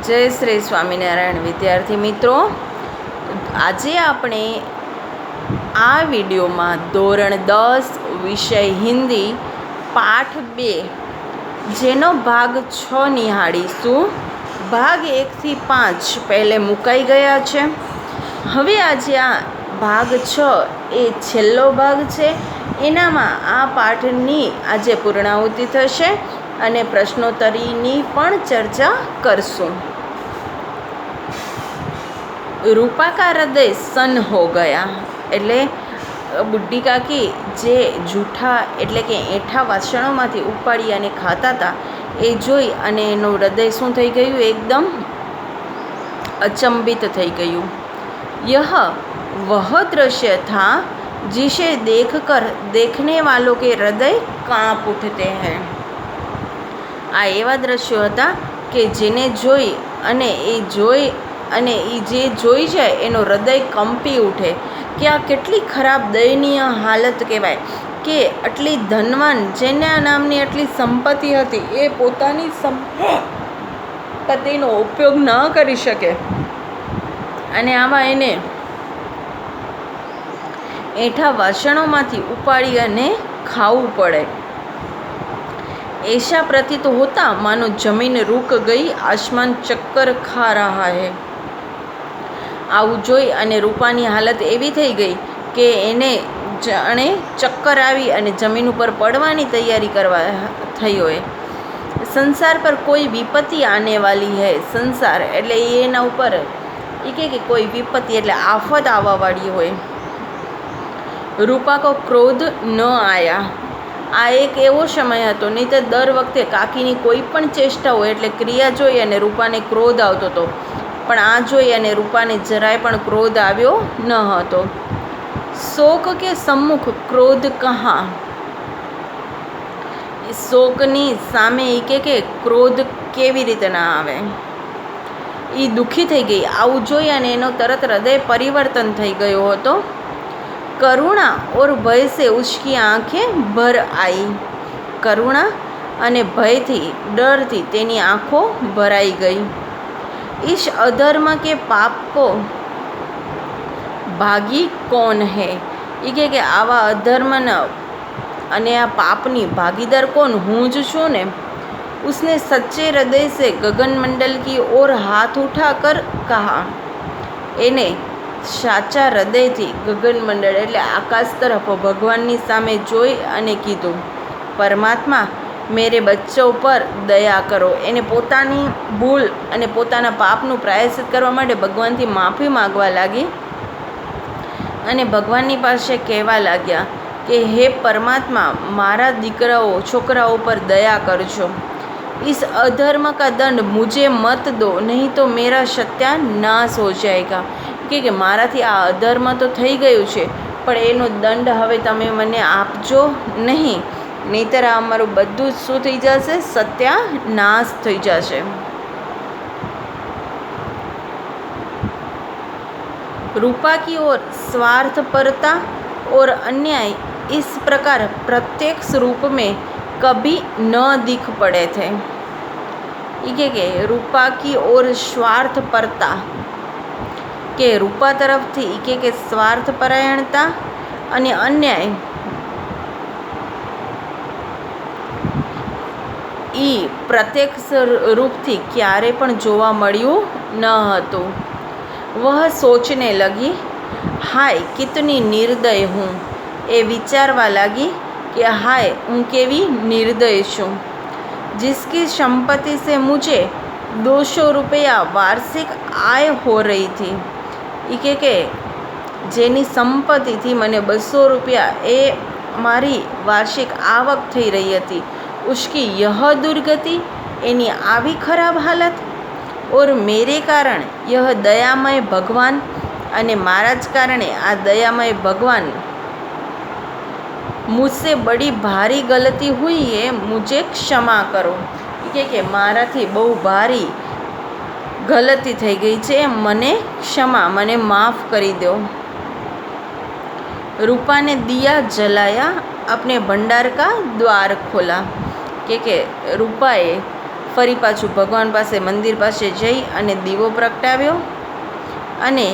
જય શ્રી સ્વામિનારાયણ વિદ્યાર્થી મિત્રો, આજે આપણે આ વિડીયોમાં ધોરણ 10 વિષય હિન્દી પાઠ 2 જેનો ભાગ 6 નિહાળીશું. ભાગ 1 થી 5 પહેલે મુકાઈ ગયા છે. હવે આજે આ ભાગ 6 એ છેલ્લો ભાગ છે. એનામાં આ પાઠની આજે પૂર્ણાહુતિ થશે અને પ્રશ્નોત્તરીની પણ ચર્ચા કરશું. रूपा का हृदय सन हो गया એટલે બુઢી કાકી જે જૂઠા એટલે કે એઠા વાસણોમાંથી ઉપાડી અને ખાતા હતા એ જોઈ અને એનું હૃદય શું થઈ ગયું, એકદમ अचंभित થઈ ગયું. यह वह दृश्य था जिसे देखकर देखने वालों के हृदय कांप उठते हैं. આ એવા દ્રશ્યો હતા કે જેને જોઈ અને એ જે જોઈ જાય એનો હૃદય કંપી ઉઠે કે આ કેટલી ખરાબ દયનીય હાલત કહેવાય કે આટલી ધનવાન જેના નામની આટલી સંપત્તિ હતી એ પોતાની સંપત્તિનો ઉપયોગ ન કરી શકે અને આમાં એને એઠા વાસણોમાંથી ઉપાડી અને ખાવું પડે. ऐसा प्रतीत होता मानो जमीन रुक गई, आसमान चक्कर खा रहा है. આવું જોઈ અને રૂપાની હાલત એવી થઈ ગઈ કે એને જાણે ચક્કર આવી અને જમીન ઉપર પડવાની તૈયારી કરવા થઈ હોય. સંસાર પર કોઈ વિપત્તિ આને વાલી હૈ. સંસાર એટલે એના ઉપર એ કે કોઈ વિપત્તિ એટલે આફત આવવાવાળી હોય. રૂપા કો ક્રોધ ન આયા. આ એક એવો સમય હતો, નહીં તો દર વખતે કાકીની કોઈ પણ ચેષ્ટા હોય એટલે ક્રિયા જોઈ અને રૂપાને ક્રોધ આવતો હતો, પણ આ જોઈ અને રૂપાને જરાય પણ ક્રોધ આવ્યો ન હતો. શોક કે સમ્મુખ ક્રોધ કહા. શોકની સામે એ કે ક્રોધ કેવી રીતે ના આવે. એ દુઃખી થઈ ગઈ. આવું જોઈ અને એનો તરત હૃદય પરિવર્તન થઈ ગયો હતો. करुणा और भय से उसकी आँखें भर आई. करुणा અને ભયથી ડરથી તેની આંખો ભરાઈ ગઈ. इस अधर्म के पाप को भागी कौन है. એ કે આવા અધર્મના અને આ પાપની ભાગીદાર કોણ? હું જ છું ને. उसने सच्चे हृदय से गगन मंडल की ओर हाथ उठाकर कहा. એને સાચા હૃદયથી ગગન મંડળ એટલે આકાશ તરફ ભગવાનની સામે જોઈ અને કીધું, પરમાત્મા મેરે બચ્ચો પર દયા કરો. એને પોતાની ભૂલ અને પોતાના પાપનું પ્રાયશ્ચિત કરવા માટે ભગવાનથી માફી માગવા લાગી અને ભગવાનની પાસે કહેવા લાગ્યા કે હે પરમાત્મા, મારા છોકરાઓ પર દયા કરજો. इस अधर्म का दंड मुझे मत दो, नहीं तो मेरा सत्यानाश हो जाएगा. કે મારાથી આ અધર્મ તો થઈ ગયું છે, પણ એનો દંડ હવે તમે મને આપજો નહીં, નહીંતર આ અમારું બધું જ શું થઈ જશે? સત્યાનાશ થઈ જશે. रूपा की ओर स्वार्थपरता और अन्याय इस प्रकार प्रत्यक्ष रूप में कभी न दिख पड़े थे. ये કે रूपा की ओर स्वार्थपरता કે રૂપા તરફથી કે સ્વાર્થપરાયણતા અને અન્યાય એ પ્રત્યક્ષ રૂપથી ક્યારે પણ જોવા મળ્યું ન હતું. વહ સોચને લગી, હાય કિતની નિર્દય હું. એ વિચારવા લાગી કે હાય હું કેવી નિર્દય છું. जिसकी संपत्ति से मुझे 200 रुपया वार्षिक आय हो रही थी. એ કે જેની સંપત્તિથી મને 200 રૂપિયા એ મારી વાર્ષિક આવક થઈ રહી હતી. ઉસકી યહ દુર્ગતિ, એની આવી ખરાબ હાલત. ઓર મેરે કારણ યહ દયામય ભગવાન, અને મારા જ કારણે આ દયામય ભગવાન મુझसे બડી ભારી ગલતી હુઈ હે, મુझे ક્ષમા કરો. કે મારાથી બહુ ભારી ગલતી થઈ ગઈ છે, મને ક્ષમા, મને માફ કરી દો. रूपा ने दिया जलाया, अपने भंडार का द्वार खोला. કે રૂપાએ ફરી પાછું ભગવાન પાસે મંદિર પાસે જઈ અને દીવો પ્રગટાવ્યો અને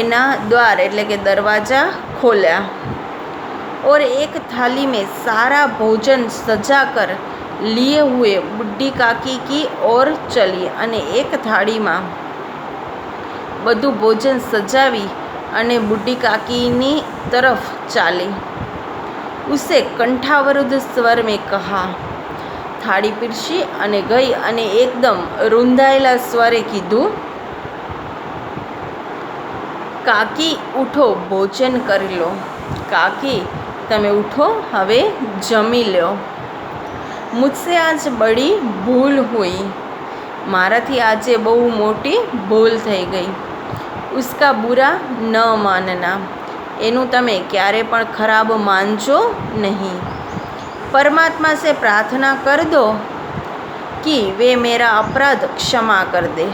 એના દ્વાર એટલે કે દરવાજા खोला और एक थाली में सारा भोजन सजा कर लिए हुए बुढ़ी काकी की ओर चली અને એક થાળીમાં બધું ભોજન સજાવી અને બુઢી કાકીની तरफ ચાલી. उसे कंठावरुद्ध स्वर में कहा. થાળી પીરસી અને ગઈ અને એકદમ રૂંધાયેલા સ્વરે કીધું, કાકી ઉઠો, ભોજન કરી લો. કાકી તમે ઉઠો, હવે જમી લો. મુझसे आज बड़ी भूल हुई. મારાથી આજે બહુ મોટી ભૂલ થઈ ગઈ. उसका बुरा न मानना. એનું તમે ક્યારે પણ ખરાબ માનજો નહીં. परमात्मा से प्रार्थना कर दो कि वे मेरा अपराध क्षमा कर दे.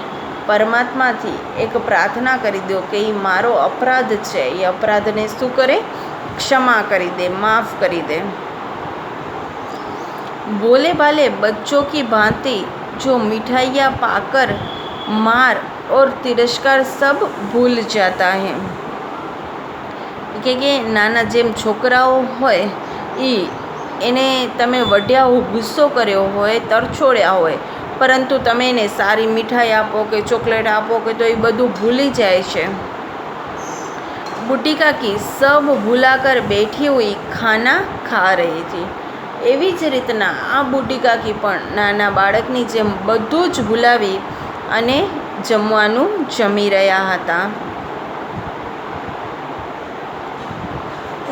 પરમાત્માથી એક પ્રાર્થના કરી દો કે એ મારો અપરાધ છે, એ અપરાધને શું કરે? क्षमा કરી દે, માફ કરી દે. भोले भाले बच्चों की भांति जो मिठाइयाँ पाकर मार और तिरस्कार सब भूल जाता है. કે નાના જેમ છોકરાઓ હોય એને તમે વઢ્યા હોય, ગુસ્સો કર્યો હોય, તરછોડ્યા હોય, પરંતુ તમે એને સારી મીઠાઈ આપો કે ચોકલેટ આપો કે તો એ બધું ભૂલી જાય છે. બુઢી કાકી સબ ભૂલાકર બેઠી हुई ખાના ખા રહી હતી. એવી જ રીતના આ બુઢી કાકી પણ નાના બાળકની જેમ બધું જ ભૂલાવી અને જમવાનું જમી રહ્યા હતા.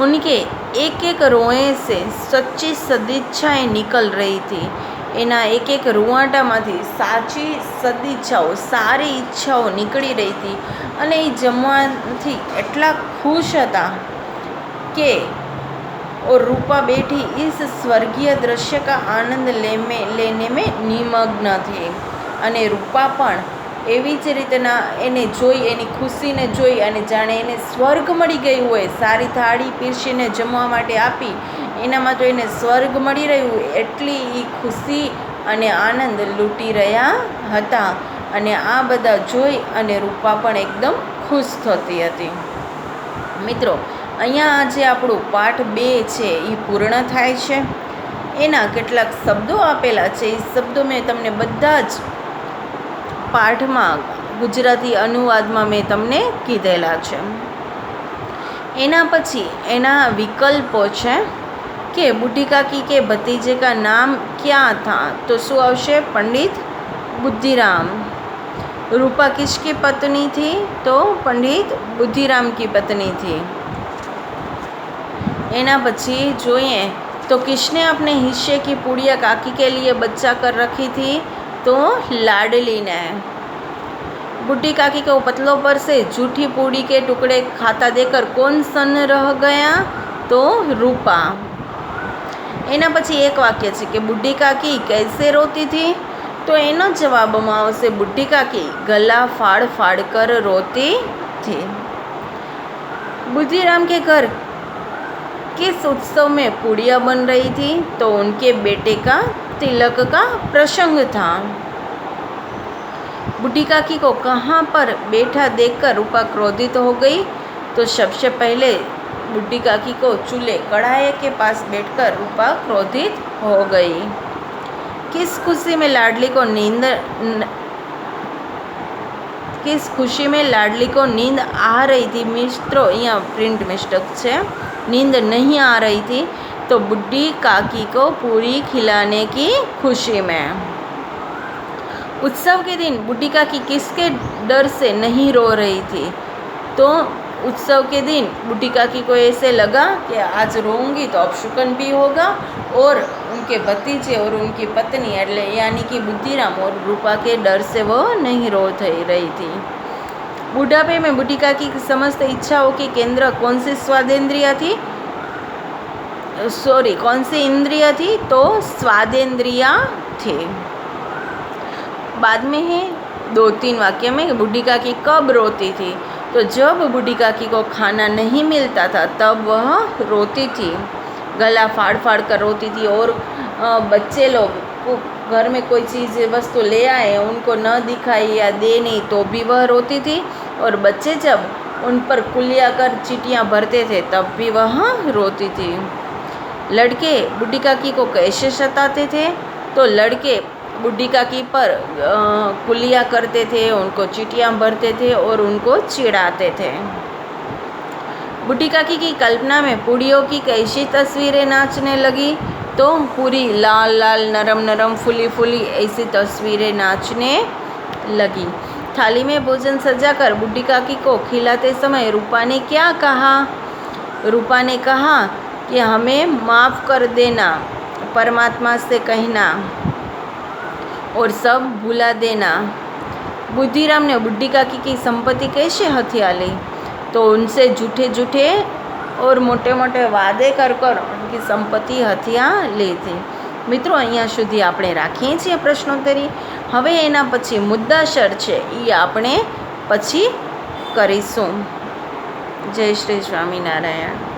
उनके एक एक रोए से सच्ची सदिच्छाएँ निकल रही थी. એના એક એક રૂવાટામાંથી સાચી સદિચ્છાઓ, સારી ઈચ્છાઓ નીકળી રહી હતી અને એ જમવાથી એટલા ખુશ હતા કે और रूपा बैठी इस स्वर्गीय दृश्य का आनंद लेने में निमग्न थी. અને રૂપા પણ એવી જ રીતના એને જોઈ, એની ખુશીને જોઈ અને જાણે એને સ્વર્ગ મળી ગયું હોય. સારી થાળી પીરસીને જમવા માટે આપી, એનામાં તો એને સ્વર્ગ મળી રહ્યું એટલી એ ખુશી અને આનંદ લૂંટી રહ્યા હતા. અને આ બધા જોઈ અને રૂપા પણ એકદમ ખુશ થતી હતી. મિત્રો, અહીંયા આજે આપણું પાઠ 2 છે એ પૂર્ણ થાય છે. એના કેટલાક શબ્દો આપેલા છે. એ શબ્દો મેં તમને બધા જ પાઠમાં ગુજરાતી અનુવાદમાં મેં તમને કીધેલા છે. એના પછી એના વિકલ્પો છે કે બુઢી કાકી કે ભतीजे का नाम क्या था? તો શું આવશે? પંડિત બુદ્ધિરામ. रूपा किसकी पत्नी थी? तो पंडित बुद्धिराम की पत्नी थी. एना પછી જોઈએ तो किसने अपने हिस्से की पूड़ियाँ काकी के लिए बचा कर रखी थी? तो लाडली ने. बूढ़ी काकी को पतलों पर से जूठी पूड़ी के टुकड़े खाता देकर कौन सन रह गया? तो रूपा. એના પછી એક વાક્ય છે કે બુઢી કાકી कैसे रोती थी? तो એનો જવાબમાં આવશે બુઢી કાકી गला फाड़ फाड़ कर रोती थी. बुद्धिराम के घर किस उत्सव में पूड़ियाँ बन रही थी? तो उनके बेटे का तिलक का प्रसंग था. बूढ़ी काकी को कहाँ पर बैठा देखकर रूपा क्रोधित हो गई? तो सबसे पहले बूढ़ी काकी को चूल्हे कढ़ाई के पास बैठकर रूपा क्रोधित हो गई. किस खुशी में लाडली को नींद आ रही थी? मित्रों, यहाँ प्रिंट मिस्टेक है, नींद नहीं आ रही थी. तो बूढ़ी काकी को पूरी खिलाने की खुशी में. उत्सव के दिन बूढ़ी काकी किसके डर से नहीं रो रही थी? तो उत्सव के दिन बूढ़ी काकी को ऐसे लगा कि आज रोऊंगी तो अपशुकन भी होगा और उनके भतीजे और उनकी पत्नी यानी कि बुद्धिराम और रूपा के डर से वो नहीं रो रही थी. बुढ़ापे में बूढ़ी काकी की समस्त इच्छाओं की केंद्र कौन सी स्वादेंद्रिया थी? कौन सी इंद्रिया थी? तो स्वादेंद्रिया थी. बाद में है 2-3 वाक्य में बूढ़ी काकी कब रोती थी? तो जब बूढ़ी काकी को खाना नहीं मिलता था तब वह रोती थी, गला फाड़ फाड़ कर रोती थी और बच्चे लोग घर में कोई चीज़ वस्तु ले आए, उनको न दिखाई या दे नहीं तो भी वह रोती थी, और बच्चे जब उन पर कुलिया कर चीटियाँ भरते थे तब भी वह रोती थी। लड़के बुढ़ी काकी को कैसे सताते थे? तो लड़के बुढ़ी काकी पर कुलिया करते थे, उनको चीटियाँ भरते थे और उनको चिढ़ाते थे। बुढ़ी काकी की कल्पना में पूड़ियों की कैसी तस्वीरें नाचने लगी? तो पूरी लाल लाल, नरम नरम, फूली फूली ऐसी तस्वीरें नाचने लगी। थाली में भोजन सजाकर बुढ़ी काकी को खिलाते समय रूपा ने क्या कहा? रूपा ने कहा कि हमें माफ़ कर देना, परमात्मा से कहना और सब भुला देना। बुद्धिराम ने बुढ़ी काकी की संपत्ति कैसे हथिया ली? तो उनसे झूठे झूठे और मोटे मोटे वादे कर कर उनकी संपत्ति हथिया ली थी। મિત્રો, અહીંયા સુધી આપણે રાખીએ છીએ પ્રશ્નોત્તરી। હવે એના પછી મુદ્દાસર છે એ આપણે પછી કરીશું। જય શ્રી સ્વામિનારાયણ।